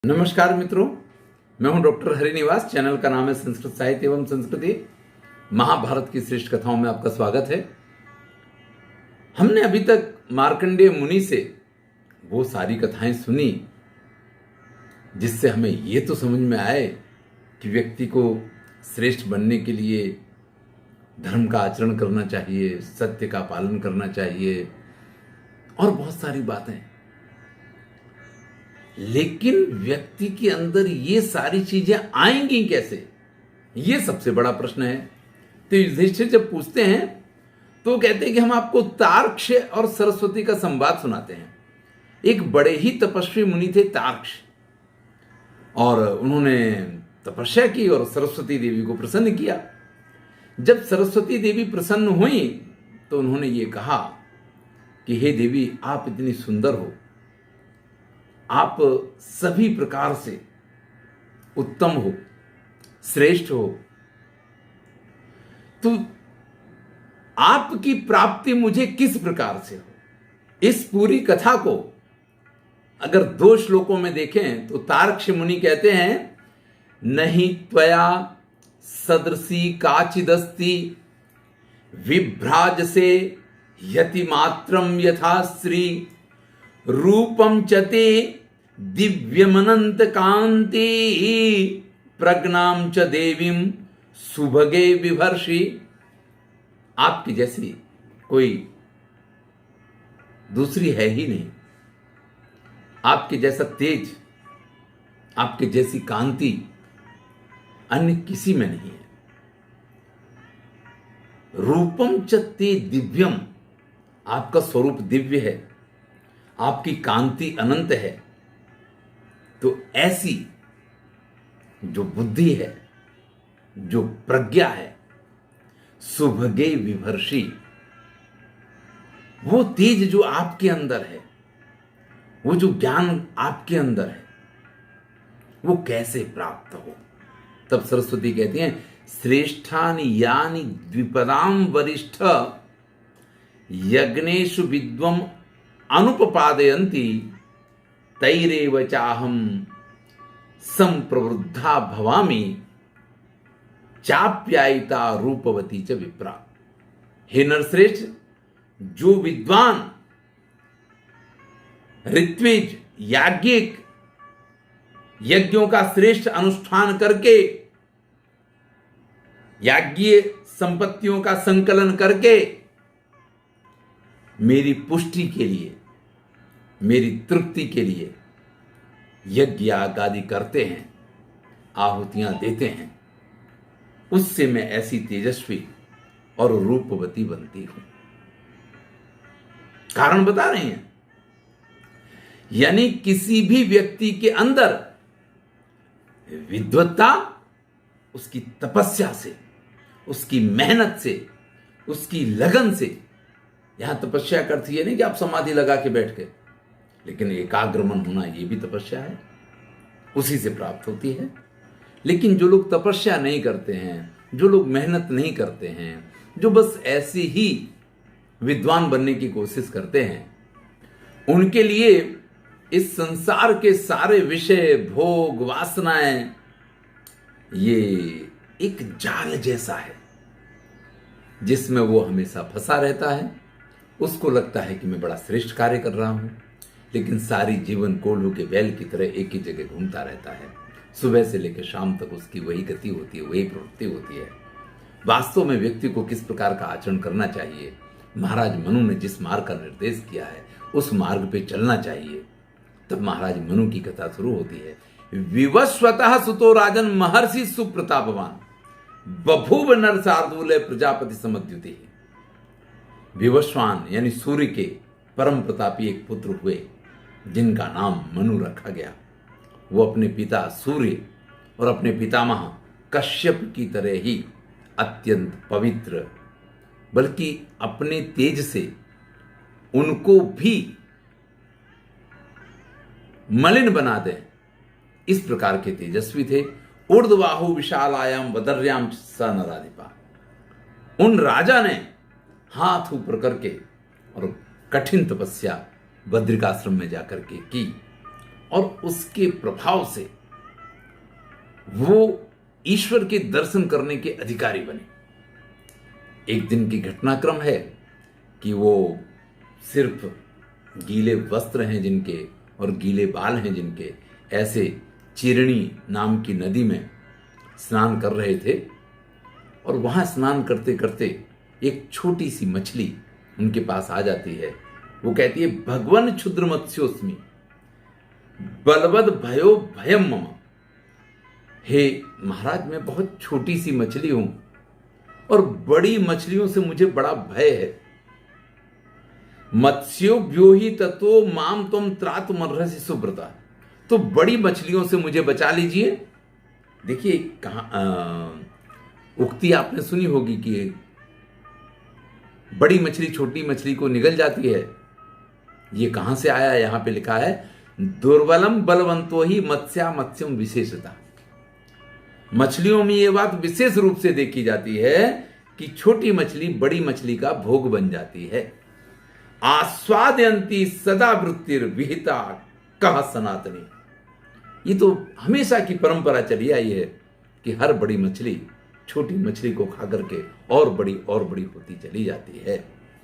नमस्कार मित्रों, मैं हूं डॉक्टर हरिनिवास। चैनल का नाम है संस्कृत साहित्य एवं संस्कृति। महाभारत की श्रेष्ठ कथाओं में आपका स्वागत है। हमने अभी तक मार्कंडेय मुनि से वो सारी कथाएं सुनी जिससे हमें ये तो समझ में आए कि व्यक्ति को श्रेष्ठ बनने के लिए धर्म का आचरण करना चाहिए, सत्य का पालन करना चाहिए और बहुत सारी बातें। लेकिन व्यक्ति के अंदर ये सारी चीजें आएंगी कैसे, ये सबसे बड़ा प्रश्न है। तो युधिष्ठिर जब पूछते हैं तो कहते हैं कि हम आपको तार्क्ष और सरस्वती का संवाद सुनाते हैं। एक बड़े ही तपस्वी मुनि थे तार्क्ष, और उन्होंने तपस्या की और सरस्वती देवी को प्रसन्न किया। जब सरस्वती देवी प्रसन्न हुई तो उन्होंने ये कहा कि हे देवी, आप इतनी सुंदर हो, आप सभी प्रकार से उत्तम हो, श्रेष्ठ हो, तो आपकी प्राप्ति मुझे किस प्रकार से हो। इस पूरी कथा को अगर 2 श्लोकों में देखें तो तार्क्ष मुनि कहते हैं, नहीं त्वया सदृशी काचिदस्ति विभ्राज से यति मात्रम यथा श्री रूपम चते दिव्यमनंत कांति प्रज्ञाम च देवीम सुभगे विभर्षि। आपकी जैसी कोई दूसरी है ही नहीं, आपके जैसा तेज, आपके जैसी कांति अन्य किसी में नहीं है। रूपम च ते दिव्यम, आपका स्वरूप दिव्य है, आपकी कांति अनंत है। तो ऐसी जो बुद्धि है, जो प्रज्ञा है, सुभगे विभर्षि, वो तेज जो आपके अंदर है, वो जो ज्ञान आपके अंदर है, वो कैसे प्राप्त हो। तब सरस्वती कहती हैं, श्रेष्ठानि यानि द्विपदाम वरिष्ठ यज्ञेषु विद्वम अनुपपादयन्ति तैरेव चाहम संप्रवृद्धा भवामि चाप्यायिता रूपवती च विप्रा। हे नरश्रेष्ठ, जो विद्वान ऋत्विज याज्ञिक यज्ञों का श्रेष्ठ अनुष्ठान करके, याज्ञीय संपत्तियों का संकलन करके मेरी पुष्टि के लिए, मेरी तृप्ति के लिए यज्ञ याग आदि करते हैं, आहुतियां देते हैं, उससे मैं ऐसी तेजस्वी और रूपवती बनती हूं। कारण बता रहे हैं, यानी किसी भी व्यक्ति के अंदर विद्वत्ता उसकी तपस्या से, उसकी मेहनत से, उसकी लगन से। यहां तपस्या करती है नहीं कि आप समाधि लगा के बैठ गए, लेकिन एकाग्र मन होना यह भी तपस्या है, उसी से प्राप्त होती है। लेकिन जो लोग तपस्या नहीं करते हैं, जो लोग मेहनत नहीं करते हैं, जो बस ऐसे ही विद्वान बनने की कोशिश करते हैं, उनके लिए इस संसार के सारे विषय, भोग, वासनाएं ये एक जाल जैसा है जिसमें वो हमेशा फंसा रहता है। उसको लगता है कि मैं बड़ा श्रेष्ठ कार्य कर रहा हूं, लेकिन सारी जीवन कोल्हू के बैल की तरह एक ही जगह घूमता रहता है। सुबह से लेकर शाम तक उसकी वही गति होती है, वही प्रवृत्ति होती है। वास्तव में व्यक्ति को किस प्रकार का आचरण करना चाहिए, महाराज मनु ने जिस मार्ग का निर्देश किया है उस मार्ग पे चलना चाहिए। तब महाराज मनु की कथा शुरू होती है। विवस्वतः सुतो राजन महर्षि सुप्रतापवान बभूव नर शार्दूल प्रजापति समद्युति। विवस्वान यानी सूर्य के परम प्रतापी एक पुत्र हुए जिनका नाम मनु रखा गया। वो अपने पिता सूर्य और अपने पितामह कश्यप की तरह ही अत्यंत पवित्र, बल्कि अपने तेज से उनको भी मलिन बना दे, इस प्रकार के तेजस्वी थे। ऊर्ध्वाहु विशालायाम वदर्याम स नराधिपा। उन राजा ने हाथ ऊपर करके और कठिन तपस्या बद्रिकाश्रम में जाकर के की, और उसके प्रभाव से वो ईश्वर के दर्शन करने के अधिकारी बने। एक दिन की घटनाक्रम है कि वो सिर्फ गीले वस्त्र हैं जिनके और गीले बाल हैं जिनके, ऐसे चिरणी नाम की नदी में स्नान कर रहे थे। और वहां स्नान करते करते एक छोटी सी मछली उनके पास आ जाती है। वो कहती है, भगवन क्षुद्र मत्स्योस्मि बलवद भयो भयम मम। हे महाराज, मैं बहुत छोटी सी मछली हूं और बड़ी मछलियों से मुझे बड़ा भय है। मत्स्यो व्योही तत्व माम तुम त्रातुमर्हसि सुब्रता। तो बड़ी मछलियों से मुझे बचा लीजिए। देखिए कहां उक्ति आपने सुनी होगी कि बड़ी मछली छोटी मछली को निगल जाती है। ये कहां से आया? यहां पे लिखा है, दुर्बलम बलवंतो ही मत्स्या मत्स्यम विशेषता। मछलियों में यह बात विशेष रूप से देखी जाती है कि छोटी मछली बड़ी मछली का भोग बन जाती है। आस्वादयंती सदा वृत्तिर विहिता कहा सनातनी। ये तो हमेशा की परंपरा चली आई है कि हर बड़ी मछली छोटी मछली को खा करके और बड़ी होती चली जाती है।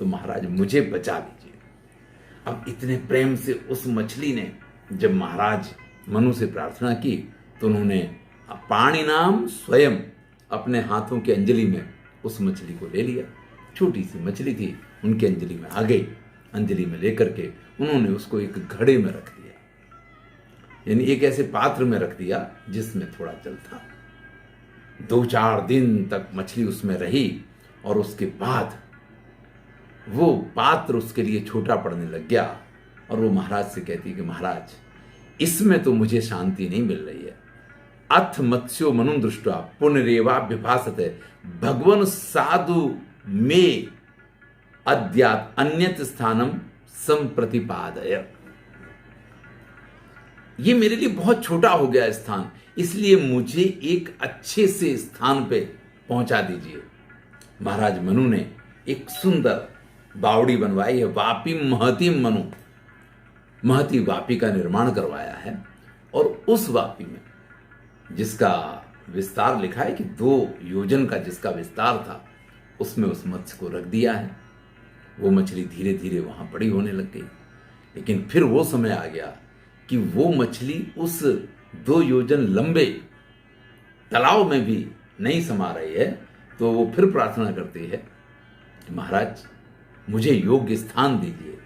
तो महाराज मुझे बचा लीजिए। अब इतने प्रेम से उस मछली ने जब महाराज मनु से प्रार्थना की तो उन्होंने पाणी नाम स्वयं अपने हाथों की अंजलि में उस मछली को ले लिया। छोटी सी मछली थी, उनकी अंजलि में आ गई। अंजलि में लेकर के उन्होंने उसको एक घड़े में रख दिया, यानी एक ऐसे पात्र में रख दिया जिसमें थोड़ा जल था। 2-4 दिन तक मछली उसमें रही और उसके बाद वो पात्र उसके लिए छोटा पड़ने लग गया। और वो महाराज से कहती कि महाराज, इसमें तो मुझे शांति नहीं मिल रही है। अथ मत्स्यो मनु दृष्टवा पुनरेवा विभासते भगवन साधु में अद्यात अन्यत स्थानम संप्रतिपादय। ये मेरे लिए बहुत छोटा हो गया स्थान, इसलिए मुझे एक अच्छे से स्थान पे पहुंचा दीजिए। महाराज मनु ने एक सुंदर बावड़ी बनवाई है। वापी महती मनु, महती वापी का निर्माण करवाया है। और उस वापी में जिसका विस्तार लिखा है कि 2 योजन का जिसका विस्तार था, उसमें उस मत्स्य को रख दिया है। वो मछली धीरे धीरे वहां बड़ी होने लग गई। लेकिन फिर वो समय आ गया कि वो मछली उस 2 योजन लंबे तालाब में भी नहीं समा रही है। तो वो फिर प्रार्थना करती है कि महाराज मुझे योग्य स्थान दीजिए।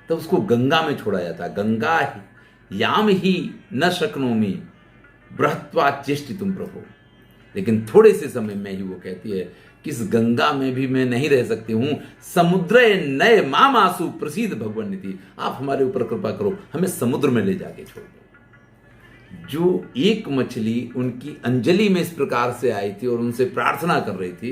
तो उसको गंगा में छोड़ा जाता। गंगा याम ही न शक्नोमी बृहत्वा चेष्टितुम प्रभु। लेकिन थोड़े से समय में ही वो कहती है कि इस गंगा में भी मैं नहीं रह सकती हूं। समुद्र नए माम आंसू प्रसिद्ध भगवान नीति। आप हमारे ऊपर कृपा करो, हमें समुद्र में ले जाके छोड़ दो। जो एक मछली उनकी अंजलि में इस प्रकार से आई थी और उनसे प्रार्थना कर रही थी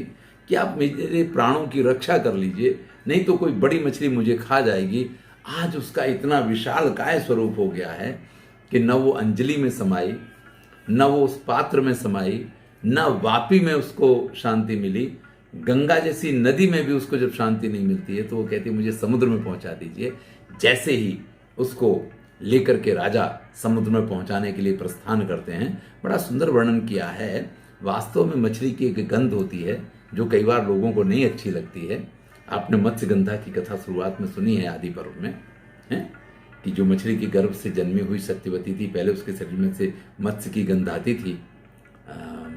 कि आप मेरे प्राणों की रक्षा कर लीजिए, नहीं तो कोई बड़ी मछली मुझे खा जाएगी। आज उसका इतना विशाल काय स्वरूप हो गया है कि न वो अंजलि में समाई, न वो उस पात्र में समाई, न वापी में उसको शांति मिली। गंगा जैसी नदी में भी उसको जब शांति नहीं मिलती है तो वो कहती है मुझे समुद्र में पहुंचा दीजिए। जैसे ही उसको लेकर के राजा समुद्र में पहुंचाने के लिए प्रस्थान करते हैं, बड़ा सुंदर वर्णन किया है। वास्तव में मछली की एक गंध होती है जो कई बार लोगों को नहीं अच्छी लगती है। आपने मत्स्य गंधा की कथा शुरुआत में सुनी है आदि पर्व में, है कि जो मछली के गर्भ से जन्मी हुई सत्यवती थी, पहले उसके शरीर में से मत्स्य की गंध आती थी।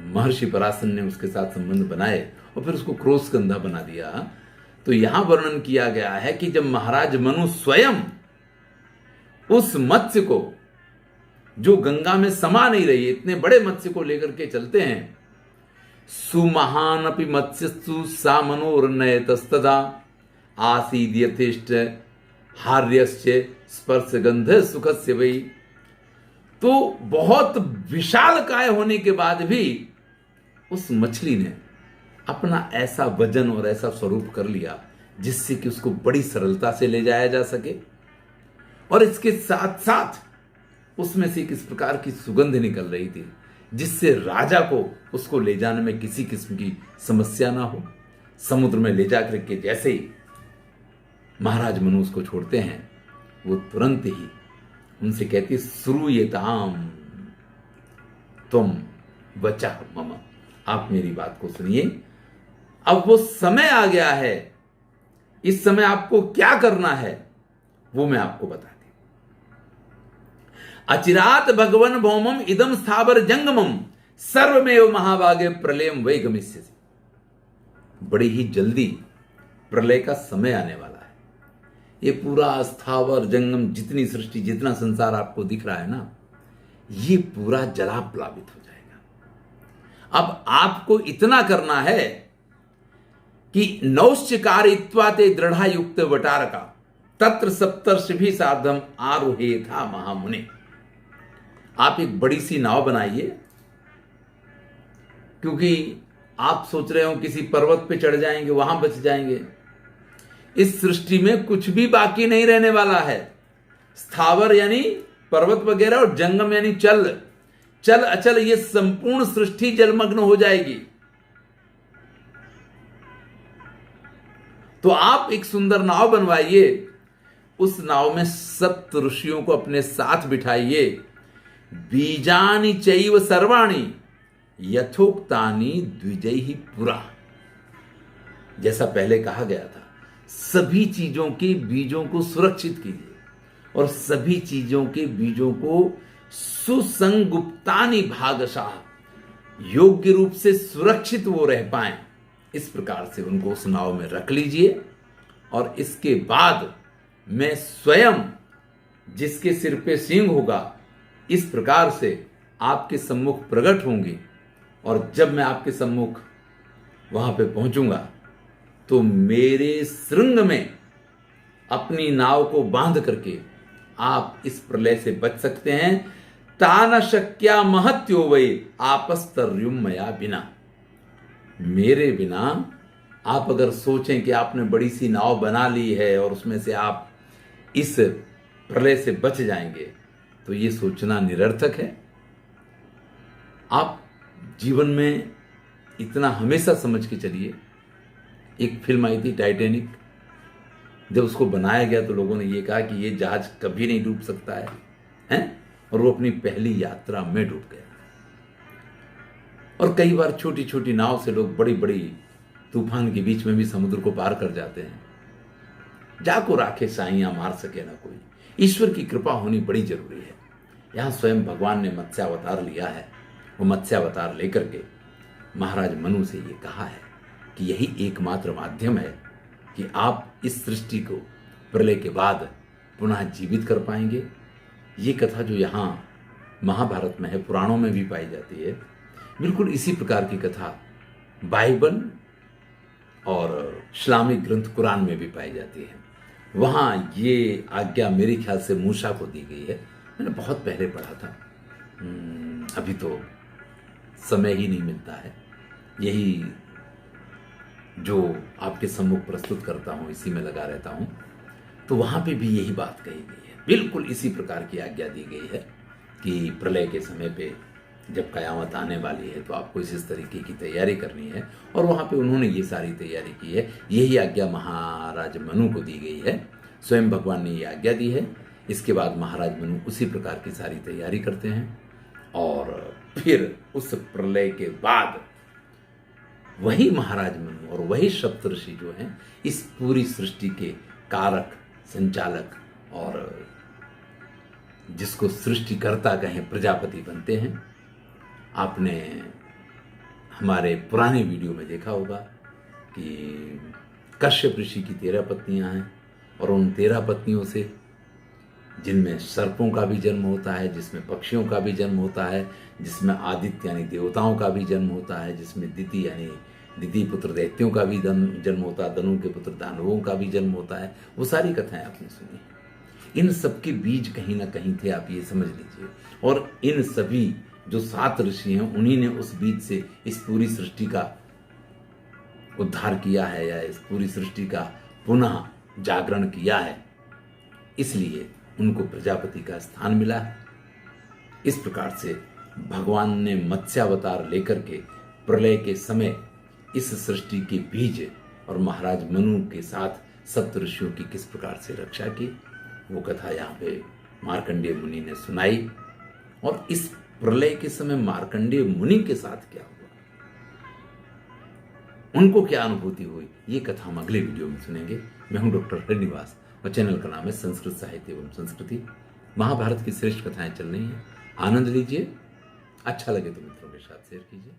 महर्षि पराशर ने उसके साथ संबंध बनाए और फिर उसको क्रोशगंधा बना दिया। तो यहां वर्णन किया गया है कि जब महाराज मनु स्वयं उस मत्स्य को, जो गंगा में समा नहीं रही, इतने बड़े मत्स्य को लेकर के चलते हैं, सुमहानपि मत्स्यस्तु सा मनोर्नयतस्तदा आसीद यथेष्ट हार्यस्य स्पर्श गंध सुखस्य वै। तो बहुत विशाल काय होने के बाद भी उस मछली ने अपना ऐसा वजन और ऐसा स्वरूप कर लिया जिससे कि उसको बड़ी सरलता से ले जाया जा सके। और इसके साथ साथ उसमें से किस प्रकार की सुगंध निकल रही थी जिससे राजा को उसको ले जाने में किसी किस्म की समस्या ना हो। समुद्र में ले जाकर के जैसे ही महाराज मनु उसको छोड़ते हैं, वो तुरंत ही उनसे कहती श्रूयताम तुम वचः मम, आप मेरी बात को सुनिए। अब वो समय आ गया है, इस समय आपको क्या करना है वो मैं आपको बताती। अचिरात भगवन भौमम इदम स्थावर जंगमम सर्वमेव महाभागे प्रलयम वै गमिष्यसि। बड़ी ही जल्दी प्रलय का समय आने वाला है। ये पूरा स्थावर जंगम, जितनी सृष्टि, जितना संसार आपको दिख रहा है ना, ये पूरा जलाप्लावित हो जाएगा। अब आपको इतना करना है कि नौश्चकारित्वा ते दृढ़ा युक्त वटारका तत्र सप्तर्षिभिः सार्धम आरोहे था महामुने। आप एक बड़ी सी नाव बनाइए, क्योंकि आप सोच रहे हो किसी पर्वत पे चढ़ जाएंगे, वहां बच जाएंगे। इस सृष्टि में कुछ भी बाकी नहीं रहने वाला है। स्थावर यानी पर्वत वगैरह, और जंगम यानी चल अचल, ये संपूर्ण सृष्टि जलमग्न हो जाएगी। तो आप एक सुंदर नाव बनवाइए, उस नाव में सप्त ऋषियों को अपने साथ बिठाइए। बीजानि चैव सर्वाणि यथोक्तानि द्विजैहि पुरा। जैसा पहले कहा गया था, सभी चीजों के बीजों को सुरक्षित कीजिए और सभी चीजों के बीजों को सुसंगुप्तानि भागशाह, योग्य रूप से सुरक्षित वो रह पाएं, इस प्रकार से उनको उस नाव में रख लीजिए। और इसके बाद मैं स्वयं, जिसके सिर पे सींग होगा, इस प्रकार से आपके सम्मुख प्रकट होंगी। और जब मैं आपके सम्मुख वहां पे पहुंचूंगा तो मेरे श्रृंग में अपनी नाव को बांध करके आप इस प्रलय से बच सकते हैं। तान शक्या महत्यो वै आपस्तर्युम मया बिना। मेरे बिना आप अगर सोचें कि आपने बड़ी सी नाव बना ली है और उसमें से आप इस प्रलय से बच जाएंगे, तो ये सोचना निरर्थक है। आप जीवन में इतना हमेशा समझ के चलिए। एक फिल्म आई थी टाइटैनिक, जब उसको बनाया गया तो लोगों ने ये कहा कि ये जहाज कभी नहीं डूब सकता है, हैं? और वो अपनी पहली यात्रा में डूब गया। और कई बार छोटी छोटी नाव से लोग बड़ी बड़ी तूफान के बीच में भी समुद्र को पार कर जाते हैं। जाको राखे साइयां मार सके ना कोई। ईश्वर की कृपा होनी बड़ी जरूरी है। यहां स्वयं भगवान ने मत्स्यावतार लिया है। वो मत्स्यावतार लेकर के महाराज मनु से ये कहा है कि यही एकमात्र माध्यम है कि आप इस सृष्टि को प्रलय के बाद पुनः जीवित कर पाएंगे। ये कथा जो यहाँ महाभारत में है, पुराणों में भी पाई जाती है। बिल्कुल इसी प्रकार की कथा बाइबल और इस्लामिक ग्रंथ कुरान में भी पाई जाती है। वहाँ ये आज्ञा मेरे ख्याल से मूसा को दी गई है। मैंने बहुत पहले पढ़ा था, अभी तो समय ही नहीं मिलता है। यही जो आपके सम्मुख प्रस्तुत करता हूँ, इसी में लगा रहता हूँ। तो वहाँ पे भी यही बात कही गई है। बिल्कुल इसी प्रकार की आज्ञा दी गई है कि प्रलय के समय पे जब कयामत आने वाली है तो आपको इस तरीके की तैयारी करनी है। और वहाँ पे उन्होंने ये सारी तैयारी की है। यही आज्ञा महाराज मनु को दी गई है। स्वयं भगवान ने ये आज्ञा दी है। इसके बाद महाराज मनु उसी प्रकार की सारी तैयारी करते हैं। और फिर उस प्रलय के बाद वही महाराज मनु और वही सप्तऋषि जो हैं, इस पूरी सृष्टि के कारक, संचालक और जिसको सृष्टिकर्ता कहें, प्रजापति बनते हैं। आपने हमारे पुराने वीडियो में देखा होगा कि कश्यप ऋषि की 13 पत्नियां हैं और उन 13 पत्नियों से, जिनमें सर्पों का भी जन्म होता है, जिसमें पक्षियों का भी जन्म होता है, जिसमें आदित्य यानी देवताओं का भी जन्म होता है, जिसमें दिति यानी दिति पुत्र दैत्यों का भी जन्म होता है, धनु के पुत्र दानवों का भी जन्म होता है। वो सारी कथाएं आपने सुनी। इन सबके बीज कहीं ना कहीं थे, आप ये समझ लीजिए। और इन सभी जो 7 ऋषि हैं, उन्हीं ने उस बीज से इस पूरी सृष्टि का उद्धार किया है या इस पूरी सृष्टि का पुनः जागरण किया है। इसलिए उनको प्रजापति का स्थान मिला है। इस प्रकार से भगवान ने मत्स्यावतार लेकर के प्रलय के समय इस सृष्टि के बीज और महाराज मनु के साथ सप्त ऋषियों की किस प्रकार से रक्षा की, वो कथा यहाँ पे मार्कंडेय मुनि ने सुनाई, और इस प्रलय के समय मार्कंडेय मुनि के साथ क्या हुआ, उनको क्या अनुभूति हुई, ये कथा हम अगले वीडियो में सुनेंगे। मैं हूं डॉक्टर हरिनिवास और चैनल का नाम है संस्कृत साहित्य एवं संस्कृति। महाभारत की श्रेष्ठ कथाएं चल रही हैं, आनंद लीजिए। अच्छा लगे तो मित्रों के साथ शेयर कीजिए।